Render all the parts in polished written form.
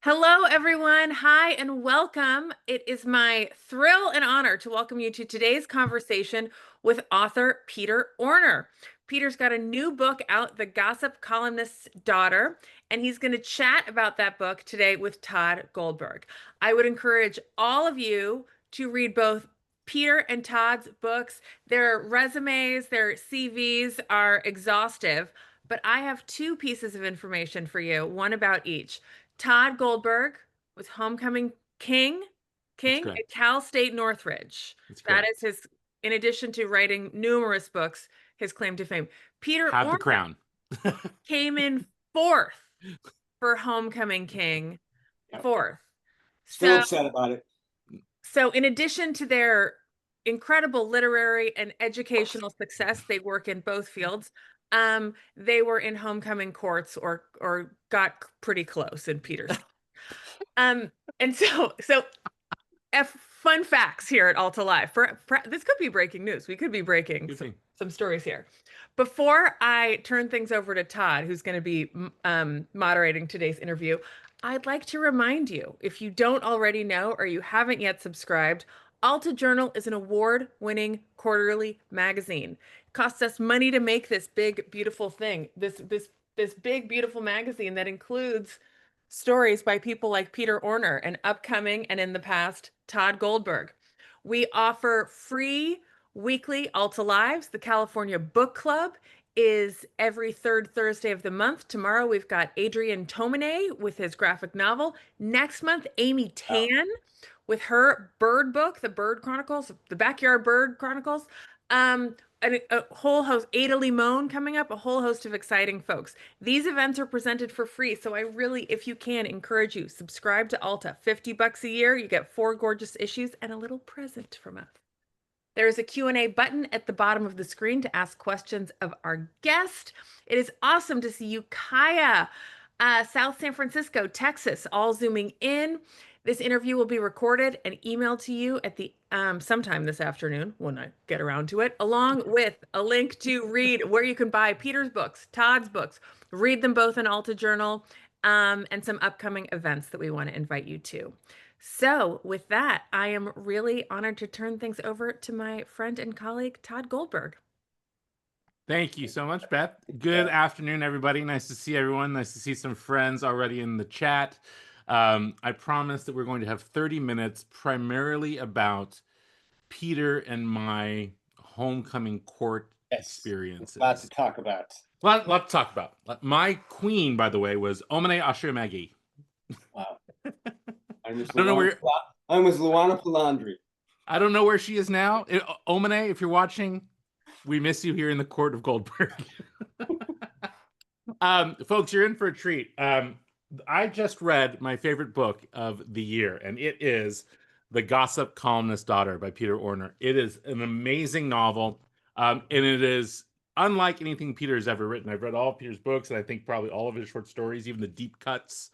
Hello, everyone. Hi, and welcome. It is my thrill and honor to welcome you to today's conversation with author Peter Orner. Peter's got a new book out, The Gossip Columnist's Daughter, and he's going to chat about that book today with Tod Goldberg. I would encourage all of you to read both Peter and Todd's books. Their resumes, their CVs are exhaustive, but I have two pieces of information for you, one about each. Tod Goldberg was homecoming king, That's king correct. at Cal State Northridge. That's That correct. is his, in addition to writing numerous books, his claim to fame. Peter Have the Orner crown. came in fourth for homecoming king, Yep. fourth. Still So, upset about it. so in addition to their incredible literary and educational success, they work in both fields. They were in homecoming courts or got pretty close in Peter's. Um, and so fun facts here at Alta Live. This could be breaking news. We could be breaking some stories here. Before I turn things over to Tod, who's going to be moderating today's interview, I'd like to remind you, if you don't already know or you haven't yet subscribed, Alta Journal is an award-winning quarterly magazine. It costs us money to make this big, beautiful thing. This big, beautiful magazine that includes stories by people like Peter Orner and upcoming and in the past Tod Goldberg. We offer free weekly Alta Lives. The California Book Club is every third Thursday of the month. Tomorrow we've got Adrian Tomine with his graphic novel. Next month, Amy Tan with her bird book, The Bird Chronicles, The Backyard Bird Chronicles. A whole host, Ada Limon coming up, a whole host of exciting folks. These events are presented for free, so I really, if you can, encourage you, subscribe to Alta. $50 a year, you get 4 gorgeous issues and a little present from us. There is a Q&A button at the bottom of the screen to ask questions of our guest. It is awesome to see you, Kaya, South San Francisco, Texas, all zooming in. This interview will be recorded and emailed to you at the sometime this afternoon when I get around to it, along with a link to read where you can buy Peter's books, Todd's books, read them both in Alta Journal, and some upcoming events that we want to invite you to. So, with that, I am really honored to turn things over to my friend and colleague, Tod Goldberg. Thank you so much, Beth. Good afternoon, everybody. Nice to see everyone. Nice to see some friends already in the chat. I promise that we're going to have 30 minutes primarily about Peter and my homecoming court experiences. Lots to talk about. Lot to talk about. My queen, by the way, was Omane Asher Maggie. Wow. I don't know where. I was Luana Palandri. I don't know where she is now. Omane, if you're watching, we miss you here in the court of Goldberg. Folks, you're in for a treat. I just read my favorite book of the year, and it is The Gossip Columnist's Daughter by Peter Orner. It is an amazing novel, and it is unlike anything Peter has ever written. I've read all of Peter's books, and I think probably all of his short stories, even the deep cuts,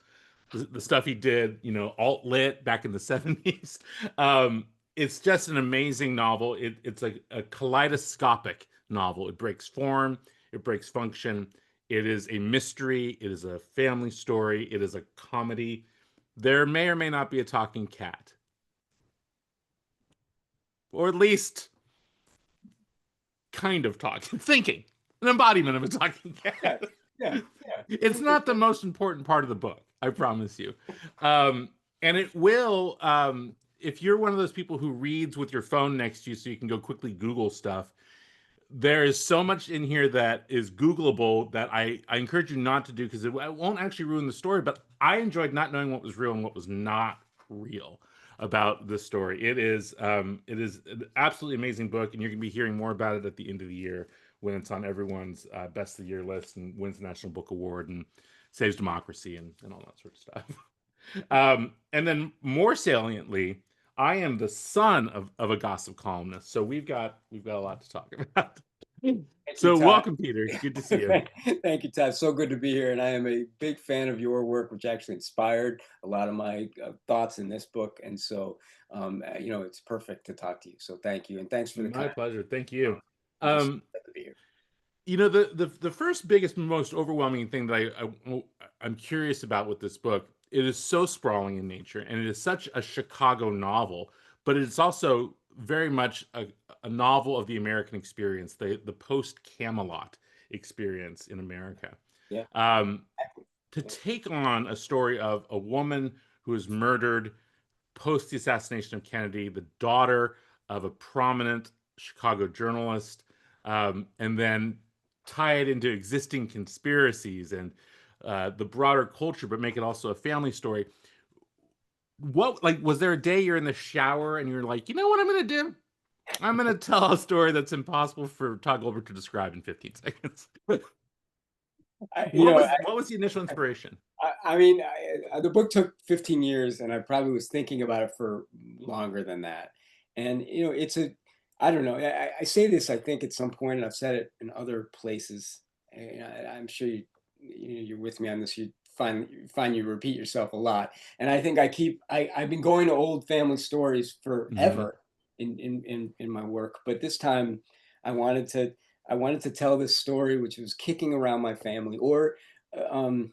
the stuff he did, alt-lit back in the 70s. It's just an amazing novel. It's a kaleidoscopic novel. It breaks form, it breaks function. It is a mystery. It is a family story. It is a comedy. There may or may not be a talking cat, or at least kind of talking, thinking, an embodiment of a talking cat. Yeah. It's not the most important part of the book, I promise you. And it will, if you're one of those people who reads with your phone next to you so you can go quickly Google stuff, there is so much in here that is Googleable that I encourage you not to do, because it won't actually ruin the story, but I enjoyed not knowing what was real and what was not real about this story. It is an absolutely amazing book, and you're going to be hearing more about it at the end of the year when it's on everyone's best of the year list and wins the National Book Award and saves democracy and all that sort of stuff. And then more saliently, I am the son of a gossip columnist, so we've got a lot to talk about. So welcome, Peter. Good to see you. Thank you, Todd. So good to be here, and I am a big fan of your work, which actually inspired a lot of my thoughts in this book. And so, it's perfect to talk to you. So thank you, and thanks for the My pleasure. Thank you. to be here. The first biggest, most overwhelming thing that I'm curious about with this book it is so sprawling in nature, and it is such a Chicago novel, but it's also very much a novel of the American experience, the post Camelot experience in America. Yeah. Um, to take on a story of a woman who is murdered post the assassination of Kennedy, the daughter of a prominent Chicago journalist, and then tie it into existing conspiracies and the broader culture, but make it also a family story. What, like, was there a day you're in the shower and you're like, you know what I'm going to do? I'm going to tell a story that's impossible for Tod Goldberg to describe in 15 seconds. What was the initial inspiration? I mean, the book took 15 years, and I probably was thinking about it for longer than that. And I don't know. I say this, I think, at some point, and I've said it in other places. And I'm sure you're with me on this. You find you repeat yourself a lot. And I think I've been going to old family stories forever in my work, but this time I wanted to tell this story which was kicking around my family, or um,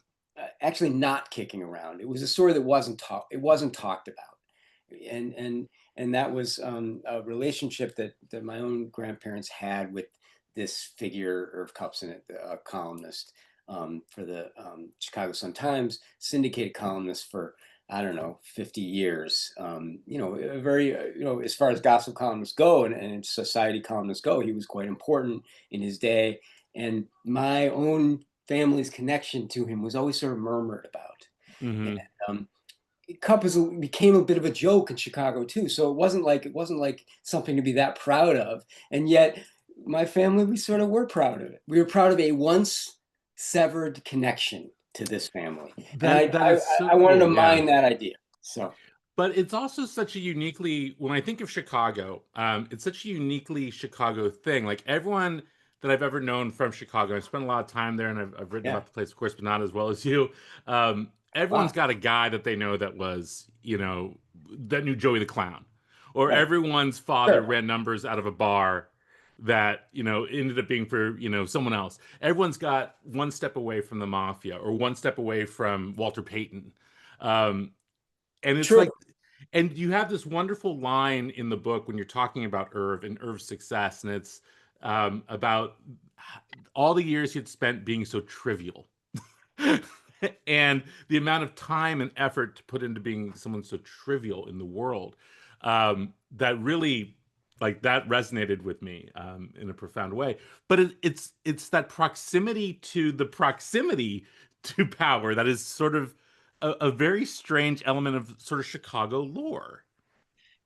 actually not kicking around. It was a story that wasn't talked about, and that was a relationship that my own grandparents had with this figure, Irv Kupson, a columnist for the Chicago Sun-Times, syndicated columnist for, I don't know, 50 years. A very, as far as gossip columnists go and society columnists go, he was quite important in his day. And my own family's connection to him was always sort of murmured about. Mm-hmm. And Cup became a bit of a joke in Chicago too. So it wasn't like something to be that proud of. And yet my family, we sort of were proud of it. We were proud of a once severed connection to this family. That is so I wanted to cool, mine that idea. So, but it's also such a uniquely, when I think of Chicago, it's such a uniquely Chicago thing. Like, everyone that I've ever known from Chicago, I've spent a lot of time there, and I've written yeah. about the place, of course, but not as well as you. Everyone's got a guy that they know that was, that knew Joey the Clown, or Right. everyone's father Sure. ran numbers out of a bar that ended up being for someone else. Everyone's got one step away from the mafia, or one step away from Walter Payton. And it's True. like, and you have this wonderful line in the book when you're talking about Irv and Irv's success, and it's about all the years he'd spent being so trivial. And the amount of time and effort to put into being someone so trivial in the world, that really, like, that resonated with me in a profound way. But it's that proximity to the proximity to power that is sort of a very strange element of sort of Chicago lore.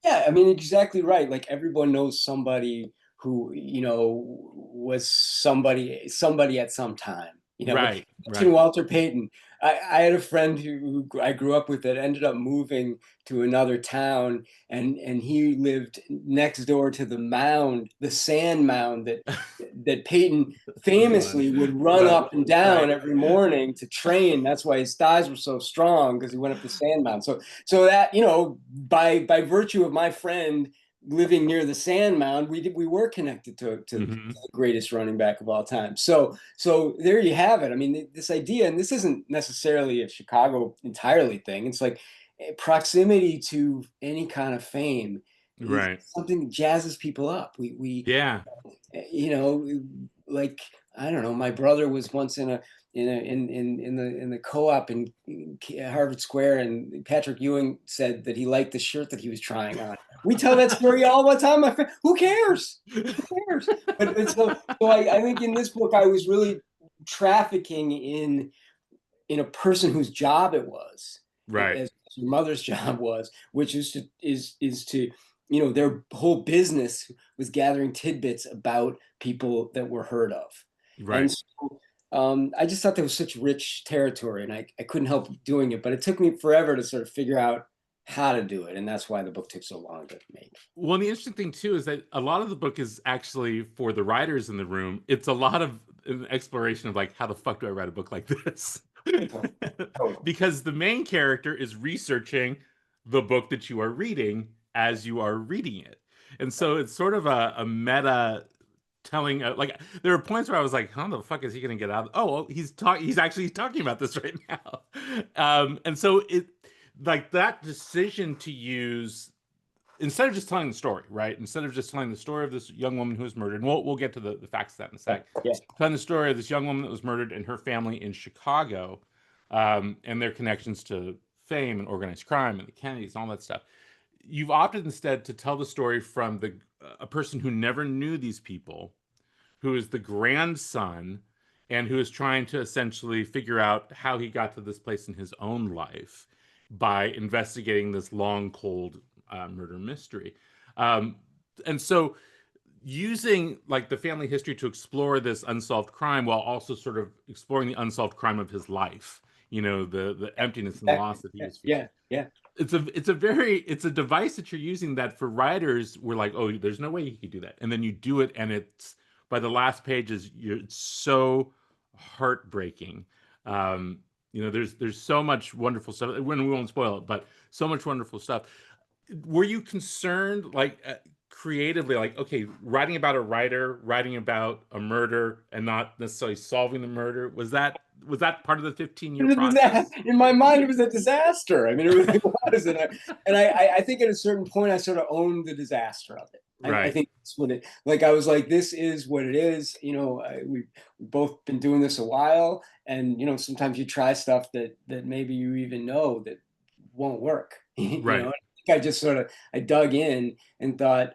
Yeah, I mean, exactly right. Like, everyone knows somebody who, was somebody at some time. Right, Mention right. Walter Payton. I had a friend who I grew up with that ended up moving to another town, and he lived next door to the mound, the sand mound that Peyton famously would run up and down every morning to train. That's why his thighs were so strong, because he went up the sand mound. So that, by virtue of my friend living near the sand mound, we were connected to Mm-hmm. the greatest running back of all time. So there you have it. I mean, this idea, and this isn't necessarily a Chicago entirely thing. It's like proximity to any kind of fame is Right. something that jazzes people up. We Yeah. Like, I don't know, my brother was once in the co-op in Harvard Square, and Patrick Ewing said that he liked the shirt that he was trying on. We tell that story all the time. My friend, who cares? Who cares? But so I think in this book I was really trafficking in a person whose job it was, Right. as your mother's job was, which is to their whole business was gathering tidbits about people that were heard of. Right. And so I just thought that was such rich territory, and I couldn't help doing it, but it took me forever to sort of figure out how to do it, and that's why the book took so long to make. Well, the interesting thing too is that a lot of the book is actually, for the writers in the room, it's a lot of an exploration of, like, how the fuck do I write a book like this? Because the main character is researching the book that you are reading as you are reading it. And so it's sort of a meta telling, like, there are points where I was like, how the fuck is he going to get out? Oh, well, he's actually talking about this right now. And so it, like, that decision to use, instead of just telling the story, right? Instead of just telling the story of this young woman who was murdered, and we'll get to the facts of that in a sec. Yeah. Telling the story of this young woman that was murdered and her family in Chicago, and their connections to fame and organized crime and the Kennedys and all that stuff. You've opted instead to tell the story from a person who never knew these people, who is the grandson, and who is trying to essentially figure out how he got to this place in his own life by investigating this long, cold murder mystery. Um, and so using like the family history to explore this unsolved crime while also sort of exploring the unsolved crime of his life, the emptiness and loss that he was feeling. Yeah. It's a device that you're using that for writers were like, oh, there's no way you could do that. And then you do it, and it's, by the last pages, it's so heartbreaking. There's so much wonderful stuff. When we won't spoil it, but so much wonderful stuff. Were you concerned, like, creatively, like, okay, writing about a writer, writing about a murder, and not necessarily solving the murder? Was that part of the 15-year process? In my mind, it was a disaster. I mean, it really was. And I think at a certain point, I sort of owned the disaster of it. Right. I think that's what it, like, I was like, this is what it is. We've both been doing this a while. And, sometimes you try stuff that maybe you even know that won't work. Right. I think I just I dug in and thought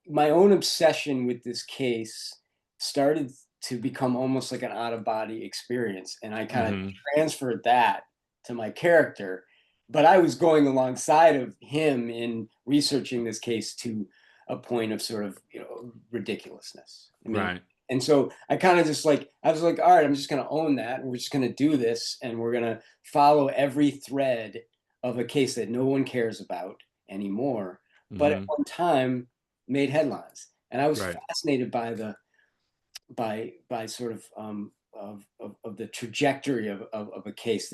my own obsession with this case started to become almost like an out-of-body experience. And I kind of transferred that to my character. But I was going alongside of him in researching this case to a point of sort of, ridiculousness. Right. And so I kind of just I was like, all right, I'm just going to own that. And we're just going to do this. And we're going to follow every thread of a case that no one cares about anymore. But at one time made headlines. And I was fascinated by by sort of the trajectory of a case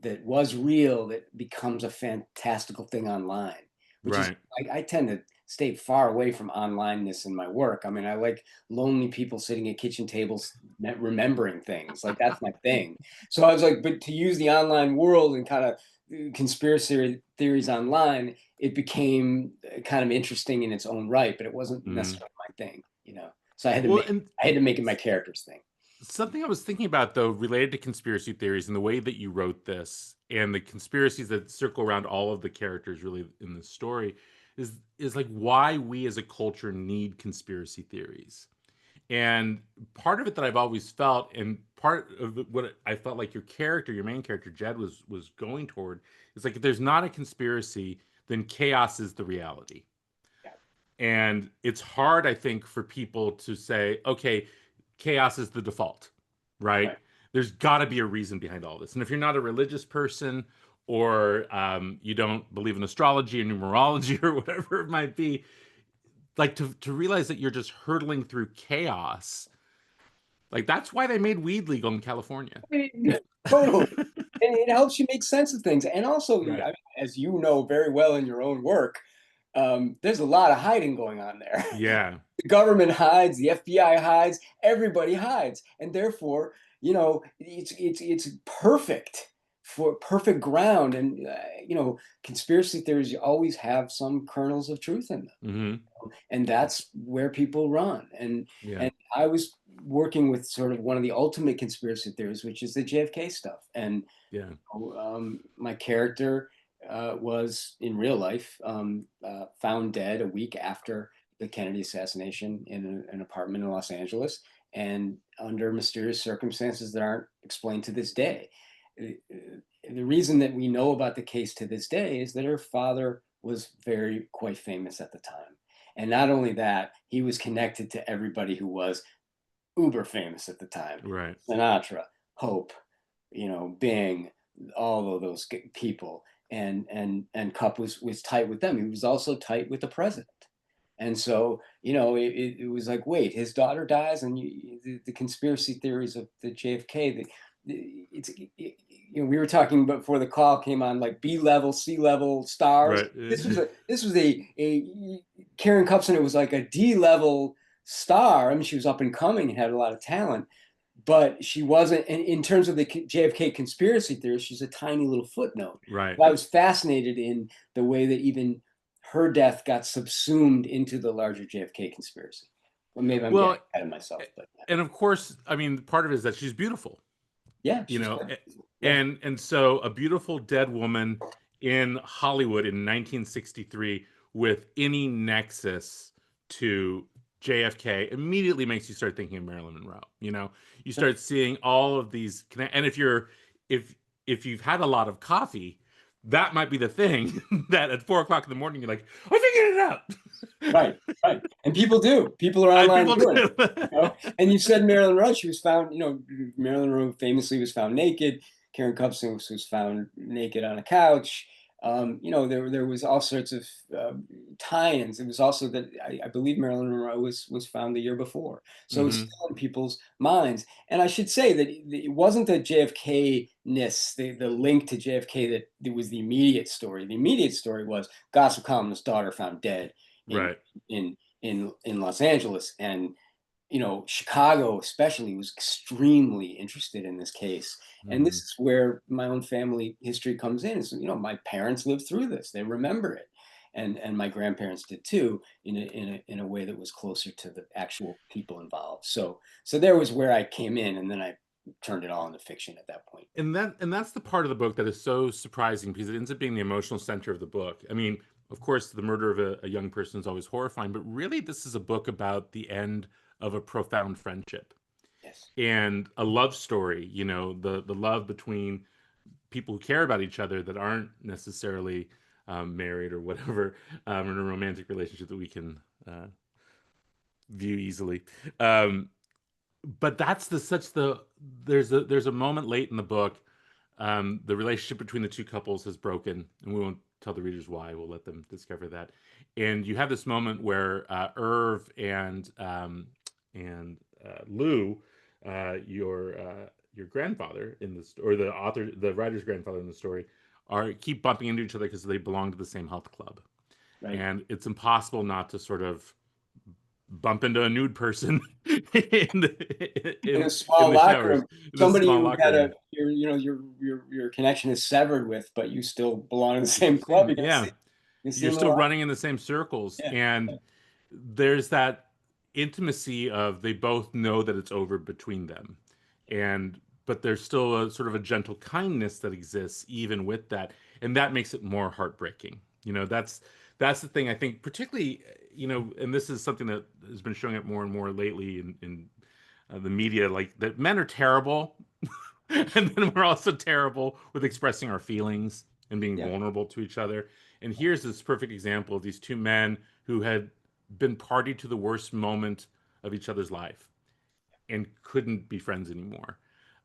that was real, that becomes a fantastical thing online, which is, I tend to stay far away from onlineness in my work. I mean, I like lonely people sitting at kitchen tables remembering things. Like, that's my thing. So I was like, but to use the online world and kind of conspiracy theories online, it became kind of interesting in its own right, but it wasn't necessarily my thing, So I had to make it my character's thing. Something I was thinking about, though, related to conspiracy theories and the way that you wrote this and the conspiracies that circle around all of the characters really in the story is like why we as a culture need conspiracy theories. And part of it that I've always felt, and part of what I felt like your main character, Jed, was going toward, is like, if there's not a conspiracy, then chaos is the reality. Yeah. And it's hard, I think, for people to say, okay, chaos is the default, right? There's got to be a reason behind all this. And if you're not a religious person, or you don't believe in astrology or numerology or whatever it might be, like, to realize that you're just hurtling through chaos, like, that's why they made weed legal in California. Totally. And it helps you make sense of things. And also, as you know very well in your own work, there's a lot of hiding going on there. Yeah. The government hides, the FBI hides, everybody hides. And therefore, it's perfect for perfect ground. And, conspiracy theories always have some kernels of truth in them. And that's where people run. And I was working with sort of one of the ultimate conspiracy theories, which is the JFK stuff. And my character was, in real life, found dead a week after the Kennedy assassination in an apartment in Los Angeles, and under mysterious circumstances that aren't explained to this day. The reason that we know about the case to this day is that her father was quite famous at the time. And not only that, he was connected to everybody who was uber famous at the time. Right. Sinatra, Hope, Bing, all of those people. And Cupp was tight with them. He was also tight with the president. And so, it was like, wait, his daughter dies, and the conspiracy theories of the JFK, we were talking before the call came on, like B-level, C-level stars. Right. This was a Karen Cupson. It was like a D-level star. I mean, she was up and coming and had a lot of talent, but she wasn't. And in terms of the JFK conspiracy theory, she's a tiny little footnote. Right. But I was fascinated in the way that even her death got subsumed into the larger JFK conspiracy. Well, maybe I'm getting ahead of myself, but and of course, I mean, part of it is that she's beautiful. yeah, You know, yeah. and so a beautiful dead woman in Hollywood in 1963 with any nexus to JFK immediately makes you start thinking of Marilyn Monroe. You know, you start seeing all of these, and if you've had a lot of coffee, that might be the thing that at 4 o'clock in the morning you're like, I figured it out. Right, right. And people do. People are online People doing do. it. You know? And you said Marilyn Monroe, she was found, Marilyn Monroe famously was found naked. Karen Cupson was found naked on a couch. There was all sorts of tie-ins. It was also that I believe Marilyn Monroe was found the year before. So it's still in people's minds. And I should say that it wasn't the JFK-ness, the link to JFK that it was the immediate story. The immediate story was gossip columnist's daughter found dead Right. in Los Angeles, and Chicago especially was extremely interested in this case. And this is where my own family history comes in. Is my parents lived through this; they remember it, and my grandparents did too, in a way that was closer to the actual people involved. So there was where I came in, and then I turned it all into fiction at that point. And that's the part of the book that is so surprising, because it ends up being the emotional center of the book. I mean, of course, the murder of a young person is always horrifying, but really this is a book about the end of a profound friendship. Yes. And a love story, the love between people who care about each other that aren't necessarily married or whatever, in a romantic relationship that we can view easily. But there's a moment late in the book. The relationship between the two couples has broken, and we won't tell the readers why. We'll let them discover that. And you have this moment where Irv and Lou, your grandfather in the or the writer's grandfather in the story, keep bumping into each other because they belong to the same health club, Right. and it's impossible not to sort of bump into a nude person in a small locker room. Somebody you had your connection is severed with, but you still belong in the same club. You're still running in the same circles. Yeah. And there's that intimacy of they both know that it's over between them. But there's still a sort of a gentle kindness that exists even with that. And that makes it more heartbreaking. That's the thing, I think, particularly, and this is something that has been showing up more and more lately in the media, like that men are terrible. And then we're also terrible with expressing our feelings and being vulnerable to each other. And here's this perfect example of these two men who had been party to the worst moment of each other's life and couldn't be friends anymore.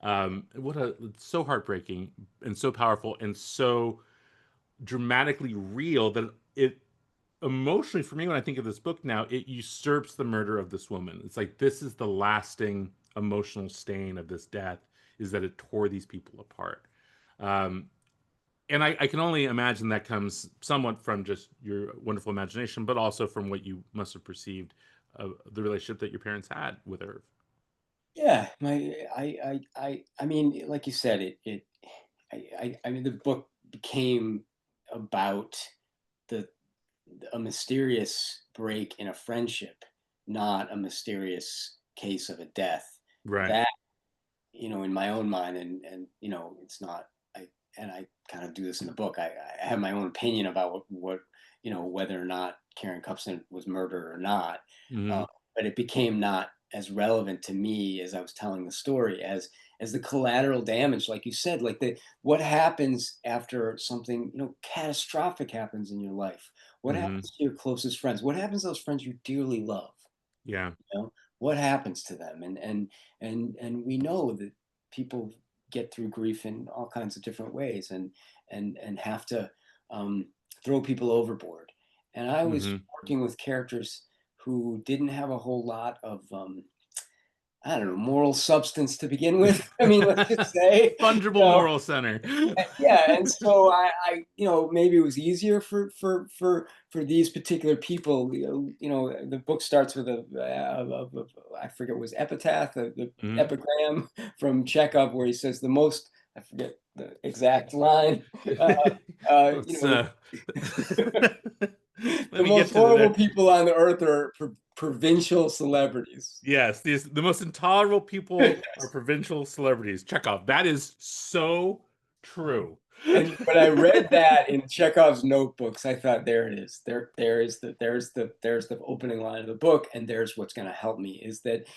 It's so heartbreaking and so powerful and so dramatically real that it emotionally, for me, when I think of this book now, it usurps the murder of this woman. It's like, this is the lasting emotional stain of this death, is that it tore these people apart. And I can only imagine that comes somewhat from just your wonderful imagination, but also from what you must have perceived of the relationship that your parents had with Irv. Yeah, I mean, like you said, I mean, the book became about a mysterious break in a friendship, not a mysterious case of a death. Right. That, in my own mind, and it's not. I kind of do this in the book. I have my own opinion about what whether or not Karen Cupson was murdered or not. But it became not as relevant to me as I was telling the story as the collateral damage, like you said, like what happens after something catastrophic happens in your life. What happens to your closest friends? What happens to those friends you dearly love? Yeah. What happens to them? And we know that people get through grief in all kinds of different ways, and have to throw people overboard. And I was working with characters who didn't have a whole lot of I don't know, moral substance to begin with. I mean, let's just say, Fungible moral center. yeah. And so maybe it was easier for these particular people. The book starts with I forget, it was epitaph, the epigram from Chekhov, where he says the most, I forget the exact line. The most horrible people on the earth are provincial celebrities. Yes, the most intolerable people are provincial celebrities. Chekhov. That is so true. And when I read that in Chekhov's notebooks, I thought, there it is. There's the opening line of the book, and there's what's going to help me. Is that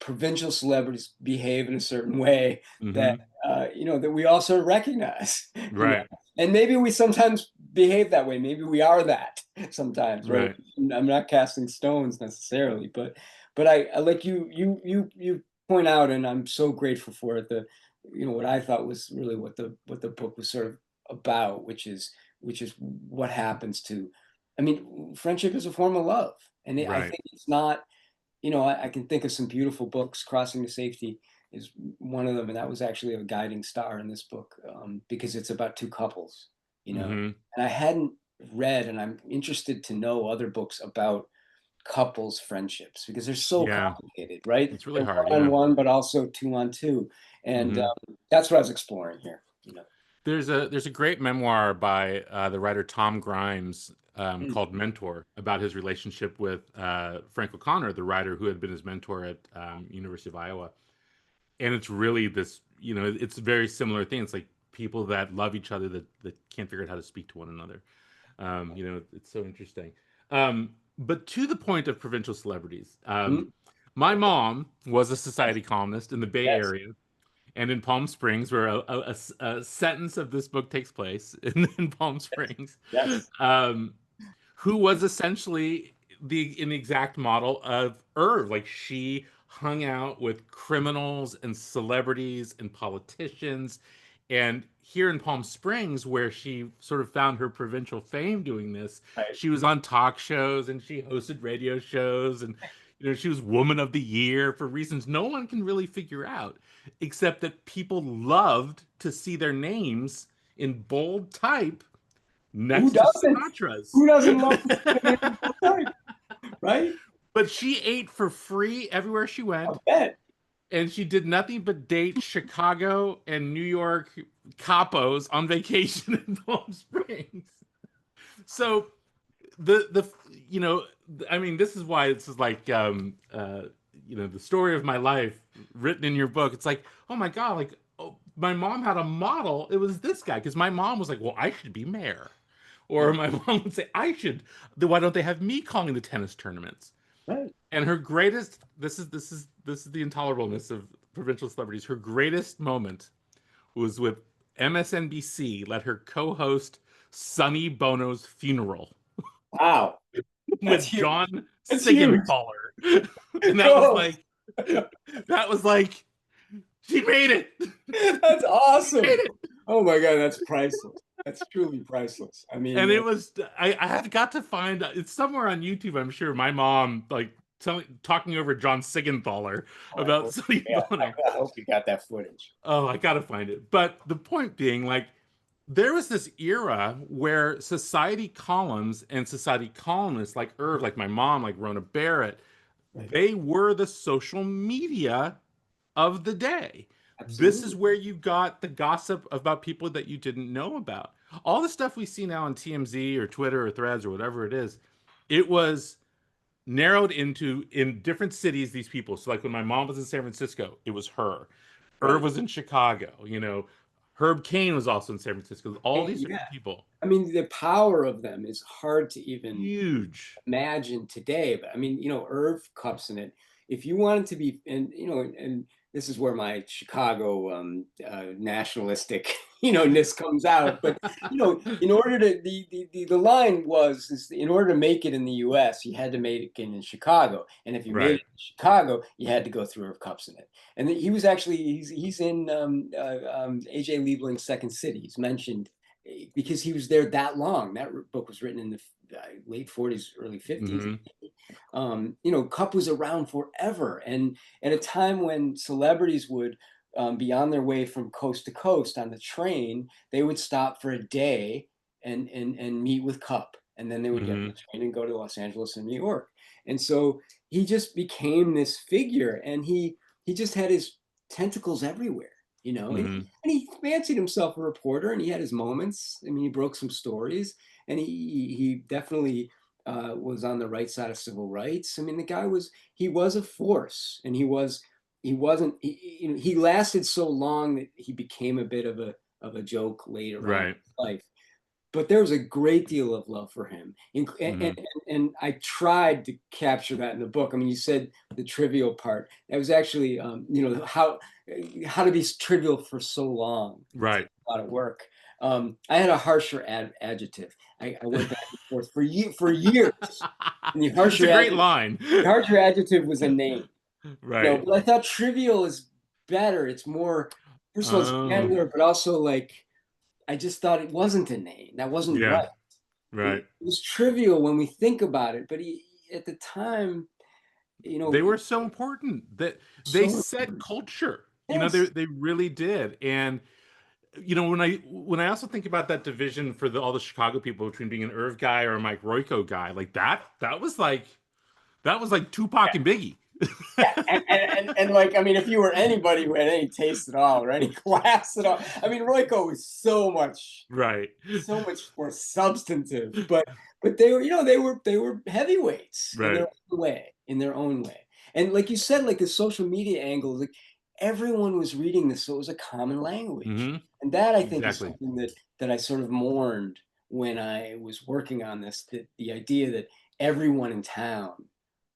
provincial celebrities behave in a certain way that that we also recognize. Right. And maybe we sometimes behave that way. Maybe we are that sometimes. Right. I'm not casting stones necessarily, but I like you point out, and I'm so grateful for it. What I thought was really what the book was sort of about, which is what happens to, I mean, friendship is a form of love, and I think it's not, I can think of some beautiful books. Crossing to Safety is one of them, and that was actually a guiding star in this book, because it's about two couples, and I hadn't read, and I'm interested to know other books about couples friendships, because they're so complicated, right? It's really hard, one on one, but also two on two, and that's what I was exploring here. There's a great memoir by the writer Tom Grimes called Mentor, about his relationship with Frank O'Connor, the writer who had been his mentor at University of Iowa. And it's really this, it's a very similar thing. It's like people that love each other that can't figure out how to speak to one another. It's so interesting. But to the point of provincial celebrities, my mom was a society columnist in the Bay Area and in Palm Springs, where a sentence of this book takes place in Palm Springs, who was essentially an exact model of Irv. Like, she hung out with criminals and celebrities and politicians. And here in Palm Springs, where she sort of found her provincial fame doing this, she was on talk shows and she hosted radio shows, and she was Woman of the Year for reasons no one can really figure out, except that people loved to see their names in bold type next to Sinatra's. Who doesn't love to see their names in bold type? Right? But she ate for free everywhere she went. I bet. And she did nothing but date Chicago and New York capos on vacation in Palm Springs. So I mean, this is why this is like the story of my life written in your book. It's like, oh my God, like, my mom had a model. It was this guy, because my mom was like, well, I should be mayor. Or my mom would say, why don't they have me calling the tennis tournaments? Right. And her greatest, this is the intolerableness of provincial celebrities. Her greatest moment was with MSNBC let her co-host Sonny Bono's funeral. Wow. With John Siegenthaler. And that was like, she made it. That's awesome. Oh my God, that's priceless. That's truly priceless. I mean, and it was, I have got to find, it's somewhere on YouTube, I'm sure, my mom like talking over John Siegenthaler about Sonny Bono. I hope you got that footage. Oh, I gotta find it. But the point being, like, there was this era where society columns and society columnists like Irv, like my mom, like Rona Barrett, they were the social media of the day. Absolutely. This is where you got the gossip about people that you didn't know about. All the stuff we see now on TMZ or Twitter or Threads or whatever it is, it was narrowed into, in different cities, these people. So like when my mom was in San Francisco, it was her. Right. Irv was in Chicago, Herb Cain was also in San Francisco. All these different people. I mean, the power of them is hard to even imagine today. But I mean, Irv cups in it. If you wanted to be, and this is where my Chicago nationalistic, ness comes out. But in order to the line is in order to make it in the U.S., you had to make it in Chicago, and if you made it in Chicago, you had to go through Irv cups in it. And he was actually he's in A.J. Liebling's Second City. He's mentioned because he was there that long. That book was written in the late 40s, early 50s. You know, Cup was around forever, and at a time when celebrities would be on their way from coast to coast on the train, they would stop for a day and meet with Cup, and then they would get on Hmm. the train and go to Los Angeles and New York. And so he just became this figure, and he just had his tentacles everywhere, you know, Hmm. and he fancied himself a reporter, and he had his moments. I mean, he broke some stories, and he definitely was on the right side of civil rights. I mean, the guy was, he was a force, and he wasn't you know, he lasted so long that he became a bit of a joke later on in Right. his life. But there was a great deal of love for him, Hmm. and I tried to capture that in the book. I mean, you said the trivial part. That was actually, you know, how to be trivial for so long. It Right. takes a lot of work. I had a harsher adjective. I went back and forth for years. And It's a great line. the harsher adjective was a name. You know, Right. but I thought trivial is better. It's more, first of all, it's Oh, gentler, but also like I just thought it wasn't a name. That wasn't yeah. right. It Right. was trivial when we think about it, but he, at the time, you They know, were so important that they so set culture. You know, yes, they really did. And you know, when I also think about that division for all the Chicago people between being an Irv guy or a Mike Royko guy, like that was like Tupac and Biggie. yeah, and like, I mean, if you were anybody who had any taste at all or any class at all, I mean, Royko was Right. so much more substantive, but they were, you know, they were heavyweights in their Right. own way, and like you said, like the social media angle, like everyone was reading this, so it was a common language, Hmm. and that I think is Exactly. something that I sort of mourned when I was working on this, that the idea that everyone in town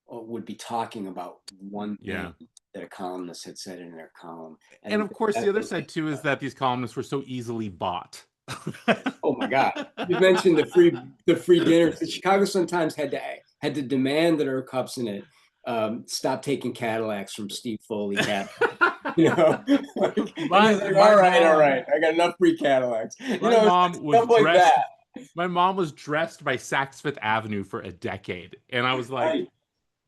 would be talking about one Yeah. thing that a columnist had said in their column. I And think of course, that the other was, side too is that these columnists were so easily bought. oh my God. You mentioned the free dinners. The Chicago Sun-Times had to demand that Irv Cups in it stop taking Cadillacs from Steve Foley Cadillac. You know, like, and my he's like, my all mom right, I got enough free Cadillacs. You my know, it's mom was stuff like that. dressed my mom was dressed by Saks Fifth Avenue for a decade, and I was like, Right.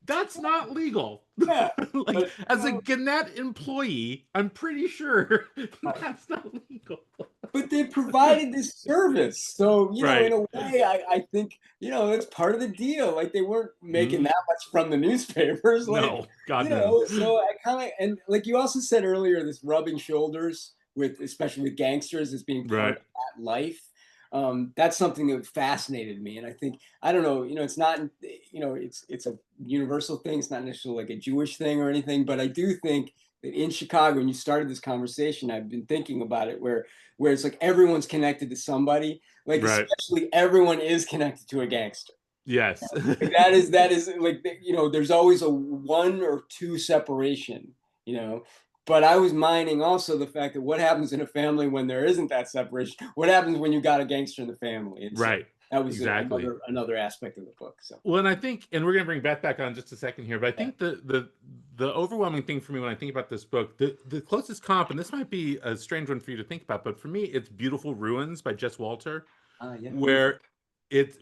that's not legal. Yeah. Like, But you as a know, Gannett employee, I'm pretty sure that's not legal. but they provided this service. So, you know, in Right. a way, I think, you know, it's part of the deal. Like they weren't making Mhm. that much from the newspapers. Like, No, God you no. know, so I kind of, and like you also said earlier, this rubbing shoulders with, especially with gangsters as being part Right. of that life. That's something that fascinated me. And I think, I don't know, you know, it's not, you know, it's a universal thing. It's not necessarily like a Jewish thing or anything, but I do think that in Chicago, when you started this conversation, I've been thinking about it where it's like everyone's connected to somebody, like Right. especially everyone is connected to a gangster. Yes. Like that is like, you know, there's always a one or two separation, you know. But I was mining also the fact that what happens in a family when there isn't that separation? What happens when you got a gangster in the family? And so Right. that was Exactly. another aspect of the book. So Well, and I think, and we're gonna bring Beth back on just a second here, but I yeah, think the overwhelming thing for me when I think about this book, the closest comp, and this might be a strange one for you to think about, but for me, it's Beautiful Ruins by Jess Walter, yeah, where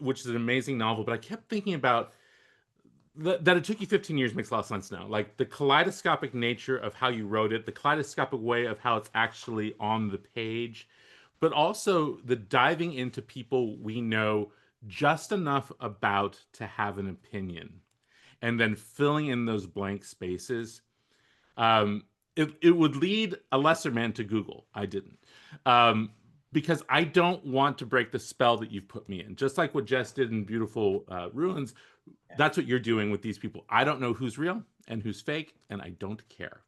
which is an amazing novel, but I kept thinking about that it took you 15 years makes a lot of sense now. Like the kaleidoscopic nature of how you wrote it, the kaleidoscopic way of how it's actually on the page, but also the diving into people we know just enough about to have an opinion and then filling in those blank spaces. Um, it would lead a lesser man to Google. I didn't. Um, because I don't want to break the spell that you've put me in. Just like what Jess did in Beautiful Ruins, yeah. that's what you're doing with these people. I don't know who's real and who's fake, and I don't care.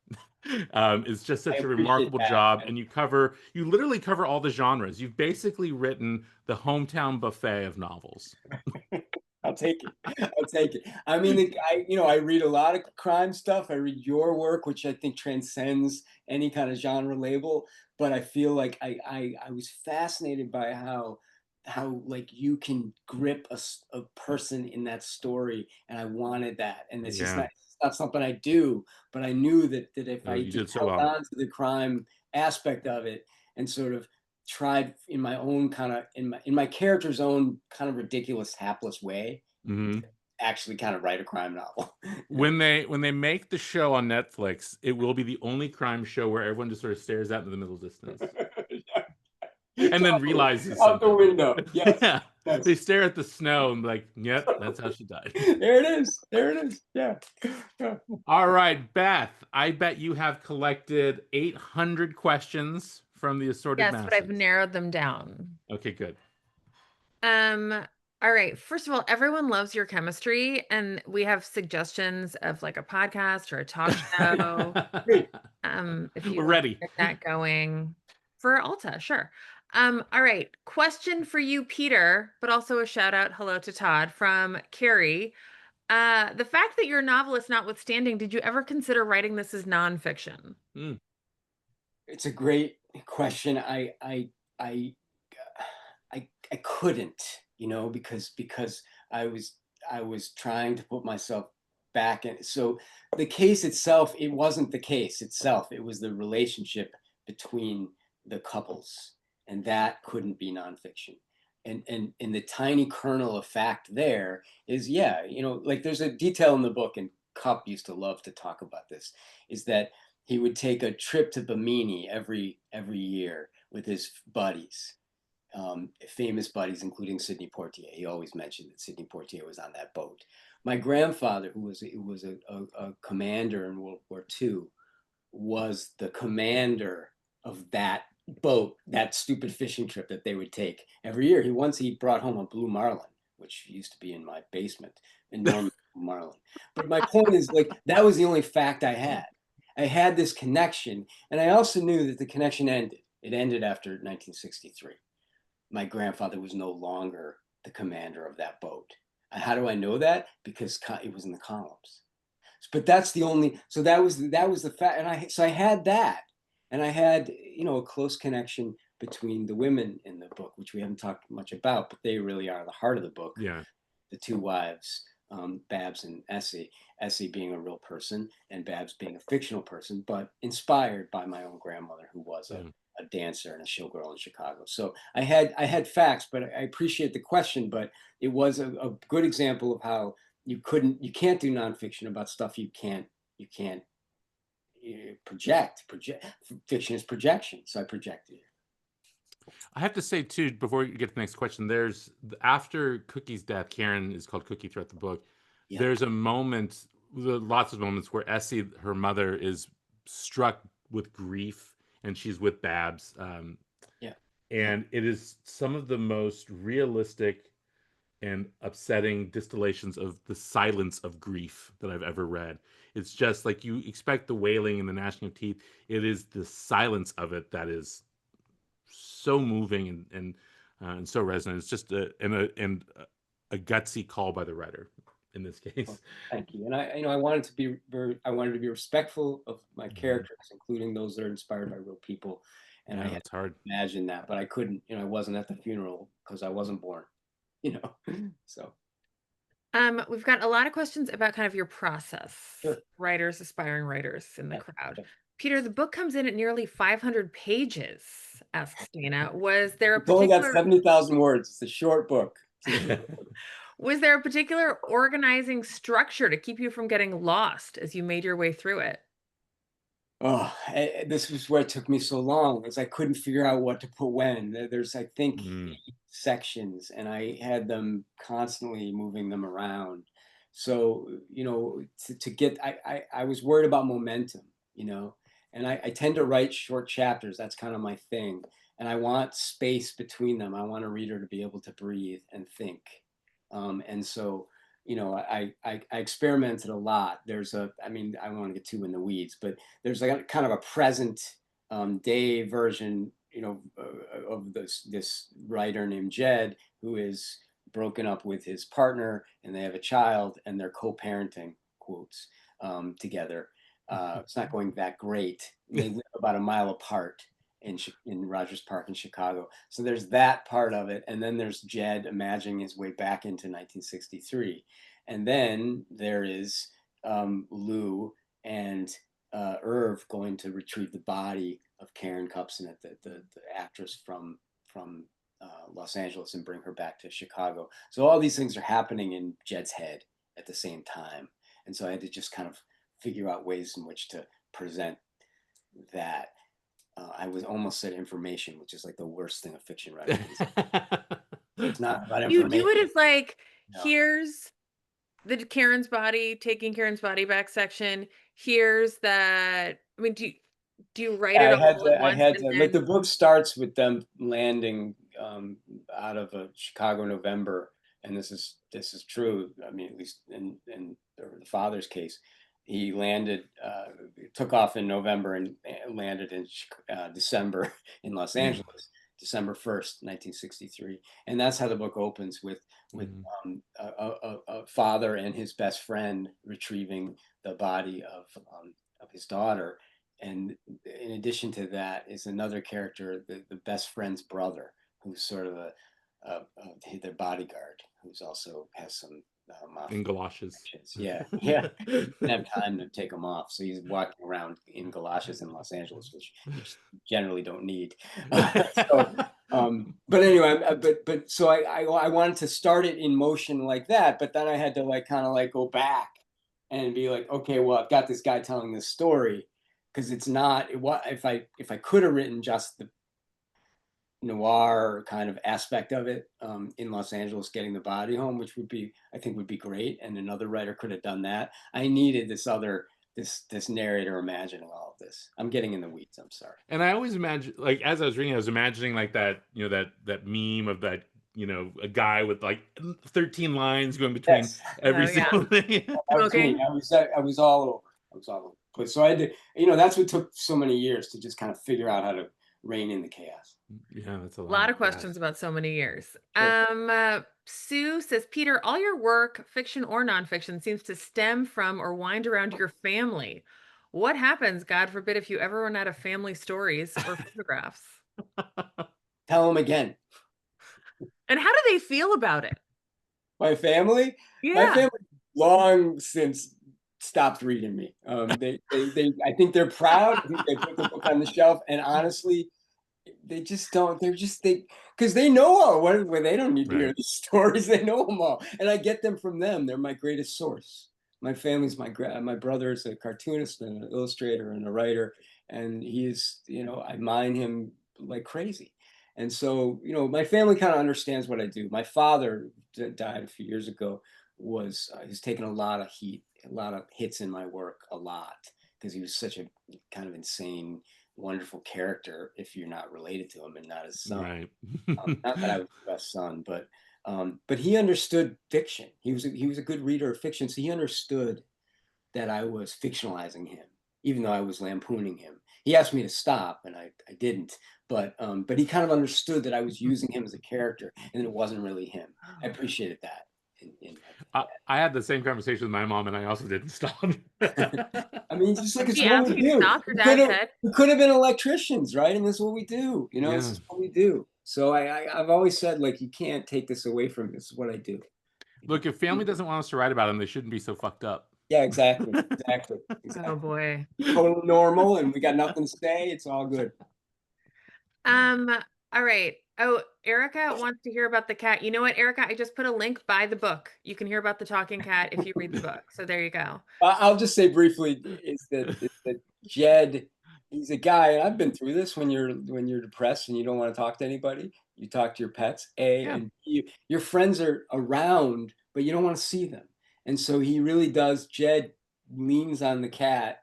It's just I such a appreciate remarkable that. job, and you literally cover all the genres. You've basically written the hometown buffet of novels. I'll take it. I'll take it. I mean, you know, I read a lot of crime stuff. I read your work, which I think transcends any kind of genre label. But I feel like I was fascinated by how like you can grip a person in that story, and I wanted that. And Yeah, it's not something I do, but I knew that if no, I you just did so held well. on to the crime aspect of it and sort of tried in my own kind of in my character's own kind of ridiculous hapless way Hmm. actually kind of write a crime novel. When they make the show on Netflix, it will be the only crime show where everyone just sort of stares out into the middle distance and then realizes out the something. window. Yes. Yeah, Yes. they stare at the snow and like, yep, that's how she died. There it is. There it is. Yeah. Yeah. All right, Beth, I bet you have collected 800 questions from the assorted Yes, but I've masses. narrowed them down. Okay, good. All right. First of all, everyone loves your chemistry, and we have suggestions of like a podcast or a talk show. Great. If you We're want to ready. get that going for Alta, sure. All right. Question for you, Peter, but also a shout out hello to Todd from Carrie. The fact that you're a novelist notwithstanding, did you ever consider writing this as nonfiction? Mm. It's a great question. I couldn't, because I was trying to put myself back in. So the case itself, it wasn't the case itself. It was the relationship between the couples, and that couldn't be nonfiction. And the tiny kernel of fact there is, yeah, like there's a detail in the book, and Cup used to love to talk about this, is that he would take a trip to Bimini every year with his buddies, famous buddies, including Sidney Poitier. He always mentioned that Sidney Poitier was on that boat. My grandfather, who was a commander in World War II, was the commander of that boat, that stupid fishing trip that they would take every year. He brought home a blue marlin, which used to be in my basement, enormous marlin. But my point is, like, that was the only fact I had. I had this connection, and I also knew that the connection ended. It ended after 1963. My grandfather was no longer the commander of that boat. How do I know that? Because it was in the columns. But that's the only. So that was the fact, and I had that, and I had a close connection between the women in the book, which we haven't talked much about, but they really are the heart of the book. Yeah. The two wives, Babs and Essie. Essie being a real person, and Babs being a fictional person, but inspired by my own grandmother, who was a dancer and a showgirl in Chicago. So I had facts, but I appreciate the question. But it was a good example of how you can't do nonfiction about stuff you can't project. Fiction is projection, so I projected it. I have to say too, before you get to the next question, there's after Cookie's death, Karen is called Cookie throughout the book. Yeah. There's a moment, lots of moments where Essie, her mother, is struck with grief, and she's with Babs. Yeah. And it is some of the most realistic and upsetting distillations of the silence of grief that I've ever read. It's just like you expect the wailing and the gnashing of teeth. It is the silence of it that is so moving and so resonant. It's just a gutsy call by the writer in this case. Well, thank you. And I wanted to be respectful of my characters, including those that are inspired by real people. And I had it's hard. to imagine that, but I couldn't. I wasn't at the funeral because I wasn't born. So. We've got a lot of questions about kind of your process. Sure. Writers, aspiring writers in the crowd. Sure. Peter, the book comes in at nearly 500 pages, asks Dana. Was there a It's only got particular 70,000 words. It's a short book. was there a particular organizing structure to keep you from getting lost as you made your way through it? Oh, this was where it took me so long, because I couldn't figure out what to put when. There's, I think, 8 sections, and I had them constantly moving them around. So, to get, I was worried about momentum, and I tend to write short chapters. That's kind of my thing. And I want space between them. I want a reader to be able to breathe and think. And so, I experimented a lot. I don't want to get too in the weeds, but there's like kind of a present day version, of this writer named Jed, who is broken up with his partner, and they have a child, and they're co-parenting, quotes, together. It's not going that great. They live about a mile apart in Rogers Park in Chicago. So there's that part of it. And then there's Jed imagining his way back into 1963. And then there is Lou and Irv going to retrieve the body of Karen Cupson, the actress from Los Angeles, and bring her back to Chicago. So all these things are happening in Jed's head at the same time. And so I had to just kind of figure out ways in which to present that. I was almost said information, which is like the worst thing a fiction writer can say. It's not about You do it information. as like, No. here's the Karen's body, taking Karen's body back section. Here's that. I mean, do you write it all at I once had and to, like, the then book starts with them landing out of a Chicago November, and this is true. I mean, at least in the father's case, he landed, took off in November and landed in December in Los Angeles, December 1st, 1963, and that's how the book opens with a father and his best friend retrieving the body of his daughter. And in addition to that is another character, the best friend's brother, who's sort of their bodyguard, who's also has some mafia in galoshes. connections. Yeah, yeah. Didn't have time to take them off, so he's walking around in galoshes in Los Angeles, which you generally don't need. But anyway, but so I wanted to start it in motion like that, but then I had to like kind of like go back and be like, okay, well, I've got this guy telling this story, because it's not what if I could have written just the noir kind of aspect of it, in Los Angeles getting the body home, which I think would be great, and another writer could have done that. I needed this narrator imagining all of this. I'm getting in the weeds, I'm sorry. And I always imagine, like, as I was reading, I was imagining like that, that meme of that, a guy with like 13 lines going between Yes. every Oh, yeah. single thing. That was me. Smoking? I was all over. I was all over. But so I had to, that's what took so many years, to just kind of figure out how to rein in the chaos. Yeah, that's a A lot of God. questions about so many years. Sure. Sue says, Peter, all your work, fiction or nonfiction, seems to stem from or wind around your family. What happens, God forbid, if you ever run out of family stories or photographs? Tell them again. And how do they feel about it? My family? My Yeah. family long since stopped reading me. I think they're proud. I think they put the book on the shelf, and honestly, they just don't. Because they know all. What they don't need to hear Right. these stories. They know them all, and I get them from them. They're my greatest source. My family's my brother is a cartoonist and an illustrator and a writer, and he's I mine him like crazy. And so my family kind of understands what I do. My father died a few years ago. He's taken a lot of heat, a lot of hits in my work, a lot, because he was such a kind of insane, wonderful character if you're not related to him and not his son. Right. Not that I was the best son, but he understood fiction. He was a good reader of fiction, so he understood that I was fictionalizing him, even though I was lampooning him. He asked me to stop, and I didn't. But he kind of understood that I was using him as a character, and it wasn't really him. I appreciated that. I had the same conversation with my mom, and I also didn't stop. I mean, just like it's She what asked we you to do. stop, your dad said. We could have been electricians, right? And this is what we do. Yeah. This is what we do. So I've always said, like, you can't take this away from me. This is what I do. Look, if family doesn't want us to write about them, they shouldn't be so fucked up. Yeah, exactly. Oh boy. Totally normal, and we got nothing to say. It's all good. All right. Oh, Erica wants to hear about the cat. You know what, Erica? I just put a link by the book. You can hear about the talking cat if you read the book. So there you go. I'll just say briefly is that Jed, he's a guy, and I've been through this. When you're depressed and you don't want to talk to anybody, you talk to your pets. And your friends are around, but you don't want to see them. And so he really does. Jed leans on the cat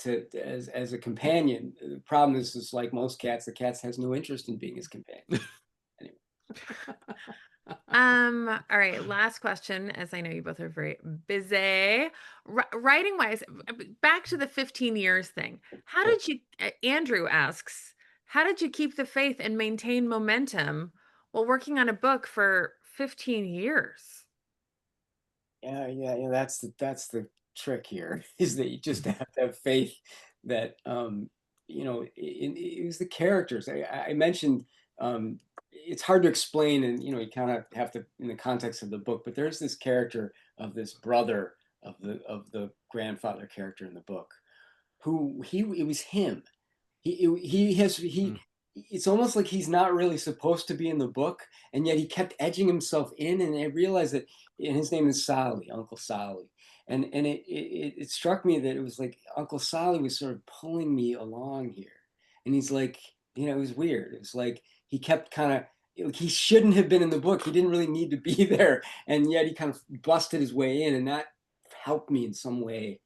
as a companion. The problem is like most cats, the cat has no interest in being his companion. Anyway. All right, last question, as I know you both are very busy. Writing wise, back to the 15 years thing. How did you, Andrew asks, how did you keep the faith and maintain momentum while working on a book for 15 years? Yeah. That's the trick here, is that you just have to have faith that it was the characters. I mentioned, it's hard to explain, and you kind of have to in the context of the book. But there's this character of this brother of the grandfather character in the book, who it was him. It's almost like he's not really supposed to be in the book, and yet he kept edging himself in. And I realized that and his name is Sally, Uncle Sally. And it struck me that it was like Uncle Sally was sort of pulling me along here. And he's like, it was weird. It was like he kept kind of, he shouldn't have been in the book. He didn't really need to be there. And yet he kind of busted his way in, and that helped me in some way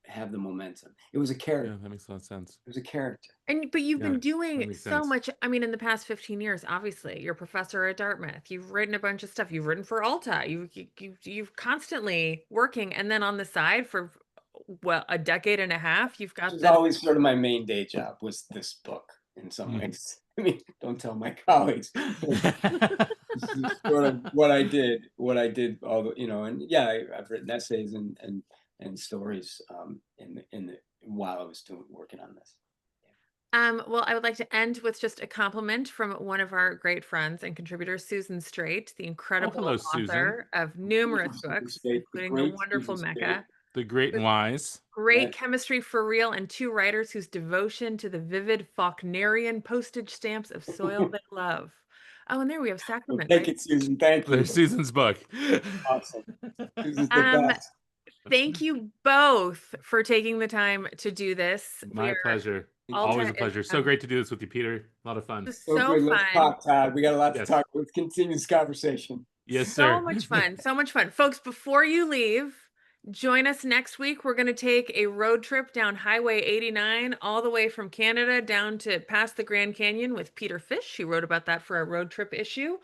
have the momentum. It was a character. Yeah, that makes a lot of sense. It was a character. But you've Yeah, been that doing makes so sense. much. I mean, in the past 15 years, obviously, you're a professor at Dartmouth. You've written a bunch of stuff. You've written for Alta. You've constantly working, and then on the side for a decade and a half, you've This got was this. always sort of my main day job, was this book in some ways. I mean, don't tell my colleagues. This is sort of what I did, all the, and yeah, I've written essays and stories while I was working on this. Well, I would like to end with just a compliment from one of our great friends and contributors, Susan Straight, the incredible hello, Susan. author of numerous Susan books, Straight, the including the great wonderful Susan Straight. Mecca. The Great and Wise. Great Right. chemistry for real, and two writers whose devotion to the vivid Faulknerian postage stamps of soil they love. Oh, and there we have Well, Sacrament, thank right? you, Susan. Thank you. There's Susan's book. Awesome. Susan's the best. Thank you both for taking the time to do this. My pleasure. Alta Always a is, pleasure. So great to do this with you, Peter. A lot of fun. Just So so good. Let's fun. talk, Todd. We got a lot to Yes. talk. Let's continue this conversation. Yes, So sir. much fun. So much fun. Folks, before you leave, join us next week. We're going to take a road trip down Highway 89 all the way from Canada down to past the Grand Canyon with Peter Fish. He wrote about that for a road trip issue.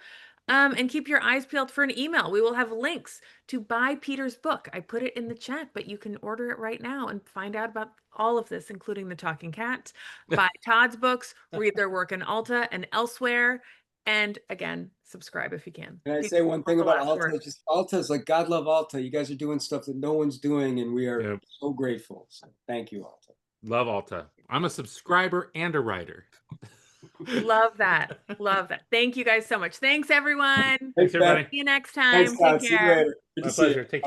And keep your eyes peeled for an email. We will have links to buy Peter's book. I put it in the chat, but you can order it right now and find out about all of this, including the Talking Cat. Buy Todd's books, read their work in Alta and elsewhere. And again, subscribe if you can. Can I Peter, say one thing about last Alta? word. Just Alta's like, God love Alta. You guys are doing stuff that no one's doing, and we are Yep. so grateful. So thank you, Alta. Love Alta. I'm a subscriber and a writer. Love that. Love that. Thank you guys so much. Thanks, everyone. Thanks, everybody. See you next time. Thanks, Todd. Take See you care. later. Good My to see you. pleasure. Take care.